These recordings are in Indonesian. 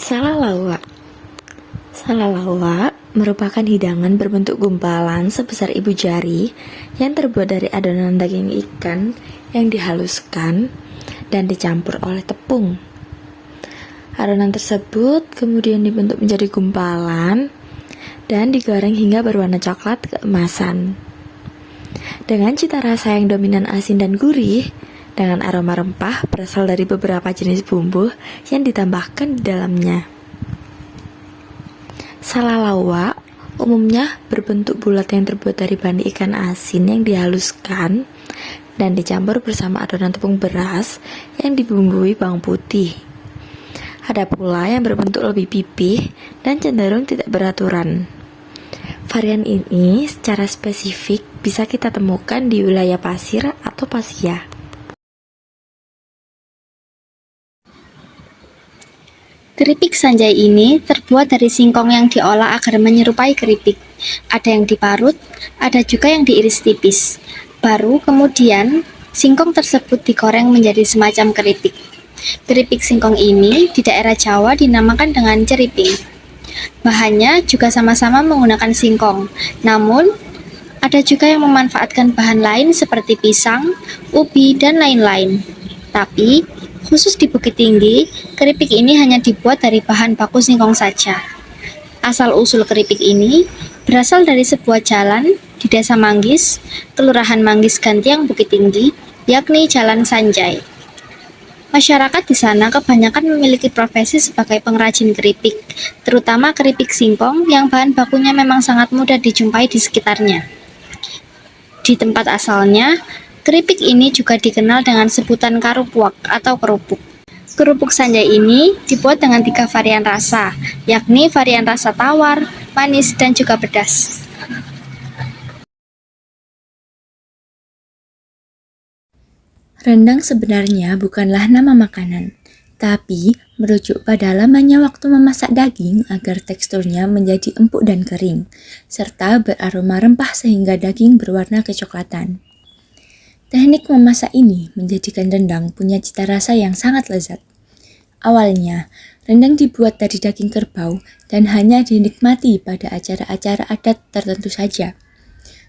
Salalawa. Salalawa merupakan hidangan berbentuk gumpalan sebesar ibu jari yang terbuat dari adonan daging ikan yang dihaluskan dan dicampur oleh tepung. Adonan tersebut kemudian dibentuk menjadi gumpalan dan digoreng hingga berwarna coklat keemasan. Dengan cita rasa yang dominan asin dan gurih, dengan aroma rempah berasal dari beberapa jenis bumbu yang ditambahkan di dalamnya. Salalawa umumnya berbentuk bulat yang terbuat dari bahan ikan asin yang dihaluskan dan dicampur bersama adonan tepung beras yang dibumbui bawang putih. Ada pula yang berbentuk lebih pipih dan cenderung tidak beraturan. Varian ini secara spesifik bisa kita temukan di wilayah pasir atau Pasia. Keripik Sanjay ini terbuat dari singkong yang diolah agar menyerupai keripik. Ada yang diparut, ada juga yang diiris tipis. Baru kemudian singkong tersebut digoreng menjadi semacam keripik. Keripik singkong ini di daerah Jawa dinamakan dengan ceriping. Bahannya juga sama-sama menggunakan singkong, namun ada juga yang memanfaatkan bahan lain seperti pisang, ubi, dan lain-lain. Tapi khusus di Bukit Tinggi, keripik ini hanya dibuat dari bahan baku singkong saja. Asal-usul keripik ini berasal dari sebuah jalan di Desa Manggis, Kelurahan Manggis Gantiang, Bukit Tinggi, yakni Jalan Sanjay. Masyarakat di sana kebanyakan memiliki profesi sebagai pengrajin keripik, terutama keripik singkong yang bahan bakunya memang sangat mudah dijumpai di sekitarnya. Di tempat asalnya, keripik ini juga dikenal dengan sebutan karupuak atau kerupuk. Kerupuk Sanjay ini dibuat dengan 3 varian rasa, yakni varian rasa tawar, manis, dan juga pedas. Rendang sebenarnya bukanlah nama makanan, tapi merujuk pada lamanya waktu memasak daging agar teksturnya menjadi empuk dan kering, serta beraroma rempah sehingga daging berwarna kecoklatan. Teknik memasak ini menjadikan rendang punya cita rasa yang sangat lezat. Awalnya, rendang dibuat dari daging kerbau dan hanya dinikmati pada acara-acara adat tertentu saja.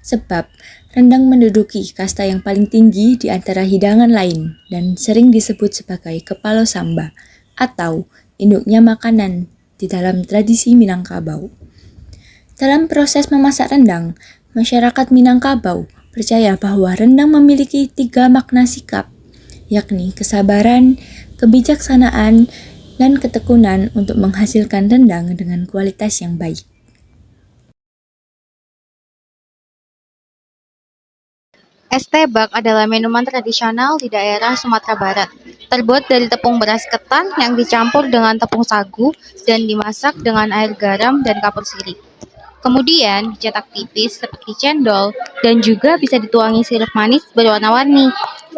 Sebab, rendang menduduki kasta yang paling tinggi di antara hidangan lain dan sering disebut sebagai kepala samba atau induknya makanan di dalam tradisi Minangkabau. Dalam proses memasak rendang, masyarakat Minangkabau percaya bahwa rendang memiliki 3 makna sikap, yakni kesabaran, kebijaksanaan, dan ketekunan untuk menghasilkan rendang dengan kualitas yang baik. Es tebak adalah minuman tradisional di daerah Sumatera Barat. Terbuat dari tepung beras ketan yang dicampur dengan tepung sagu dan dimasak dengan air garam dan kapur sirih. Kemudian dicetak tipis seperti cendol dan juga bisa dituangi sirup manis berwarna-warni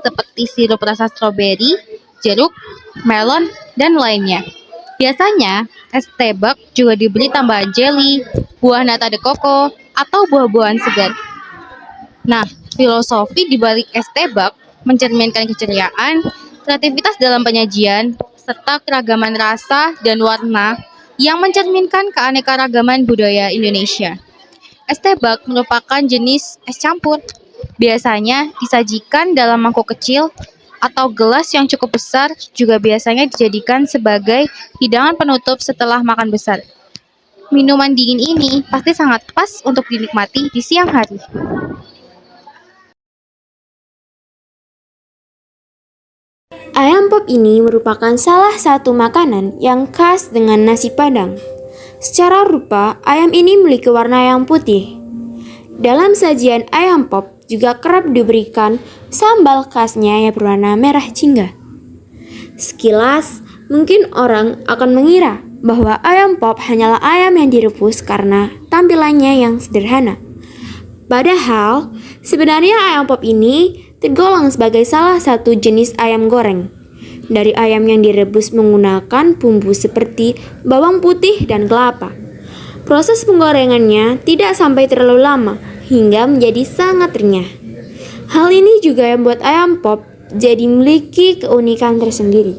seperti sirup rasa stroberi, jeruk, melon, dan lainnya. Biasanya, es tebak juga diberi tambahan jelly, buah nata de coco, atau buah-buahan segar. Nah, filosofi di balik es tebak mencerminkan keceriaan, kreativitas dalam penyajian, serta keragaman rasa dan warna yang mencerminkan keanekaragaman budaya Indonesia. Es tebak merupakan jenis es campur. Biasanya disajikan dalam mangkok kecil atau gelas yang cukup besar, juga biasanya dijadikan sebagai hidangan penutup setelah makan besar. Minuman dingin ini pasti sangat pas untuk dinikmati di siang hari. Ayam pop ini merupakan salah satu makanan yang khas dengan nasi Padang. Secara rupa, ayam ini memiliki warna yang putih. Dalam sajian ayam pop juga kerap diberikan sambal khasnya yang berwarna merah jingga. Sekilas, mungkin orang akan mengira bahwa ayam pop hanyalah ayam yang direbus karena tampilannya yang sederhana. Padahal, sebenarnya ayam pop ini tergolong sebagai salah satu jenis ayam goreng. Dari ayam yang direbus menggunakan bumbu seperti bawang putih dan kelapa. Proses penggorengannya tidak sampai terlalu lama hingga menjadi sangat renyah. Hal ini juga yang membuat ayam pop jadi memiliki keunikan tersendiri.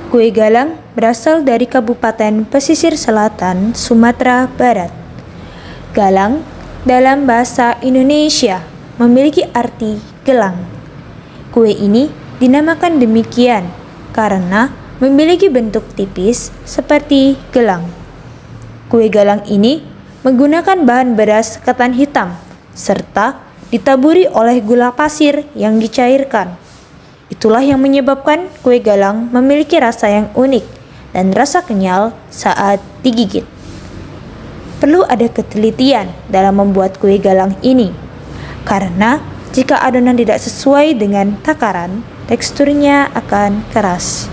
Kue galang berasal dari Kabupaten Pesisir Selatan, Sumatera Barat. Galang dalam bahasa Indonesia memiliki arti gelang. Kue ini dinamakan demikian karena memiliki bentuk tipis seperti gelang. Kue galang ini menggunakan bahan beras ketan hitam serta ditaburi oleh gula pasir yang dicairkan. Itulah yang menyebabkan kue galang memiliki rasa yang unik dan rasa kenyal saat digigit. Perlu ada ketelitian dalam membuat kue galang ini, karena jika adonan tidak sesuai dengan takaran, teksturnya akan keras.